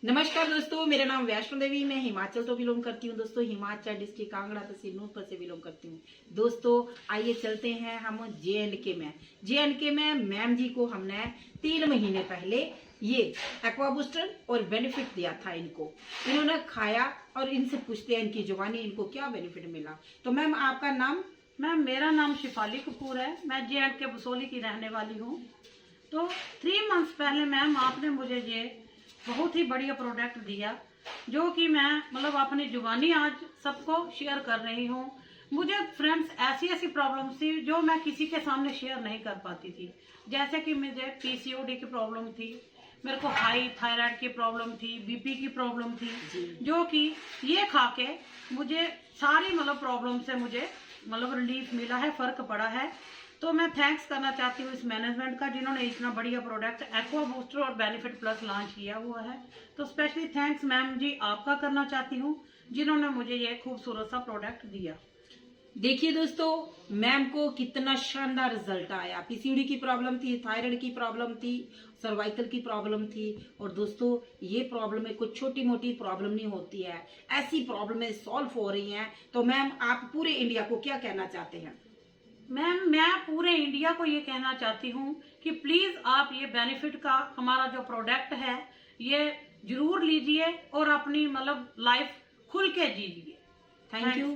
नमस्कार दोस्तों, मेरा नाम वैष्णो देवी। मैं हिमाचल तो बिलोंग करती हूँ दोस्तों। हिमाचल डिस्ट्रिक्ट कांगड़ा तहसील नूरपुर से बिलोंग करती हूँ दोस्तों। आइए चलते हैं हम JNK में। JNK में मैम जी को हमने 3 महीने पहले ये एक्वा बूस्टर और बेनिफिट दिया था इनको। इन्होंने खाया और इनसे पूछते हैं इनकी जवानी इनको क्या बेनिफिट मिला। तो मैम आपका नाम? मैम मेरा नाम शिफाली कपूर है। मैं JNK बसोली की रहने वाली हूँ। तो 3 मंथ्स पहले मैम आपने मुझे ये बहुत ही बढ़िया प्रोडक्ट दिया, जो कि मैं मतलब अपनी जुबानी आज सबको शेयर कर रही हूँ। मुझे फ्रेंड्स ऐसी प्रॉब्लम थी जो मैं किसी के सामने शेयर नहीं कर पाती थी। जैसे कि मुझे PCOD की प्रॉब्लम थी, मेरे को हाई थायराइड की प्रॉब्लम थी, BP की प्रॉब्लम थी, जो कि ये खा के मुझे सारी मतलब प्रॉब्लम से मुझे मतलब रिलीफ मिला है, फर्क पड़ा है। तो मैं थैंक्स करना चाहती हूँ इस मैनेजमेंट का, जिन्होंने इतना बढ़िया प्रोडक्ट एक्वा बूस्टर और बेनिफिट प्लस लॉन्च किया हुआ है। तो स्पेशली थैंक्स मैम जी आपका करना चाहती हूँ, जिन्होंने मुझे ये खूबसूरत सा प्रोडक्ट दिया। देखिए दोस्तों, मैम को कितना शानदार रिजल्ट आया। PCOD की प्रॉब्लम थी, थायराइड की प्रॉब्लम थी, सर्वाइकल की प्रॉब्लम थी। और दोस्तों ये प्रॉब्लम कुछ छोटी मोटी प्रॉब्लम नहीं होती है, ऐसी प्रॉब्लमें सॉल्व हो रही हैं। तो मैम आप पूरे इंडिया को क्या कहना चाहते हैं? मैम मैं पूरे इंडिया को ये कहना चाहती हूँ कि प्लीज आप ये बेनिफिट का हमारा जो प्रोडक्ट है ये जरूर लीजिए और अपनी मतलब लाइफ खुल के जीजिए। Thank you.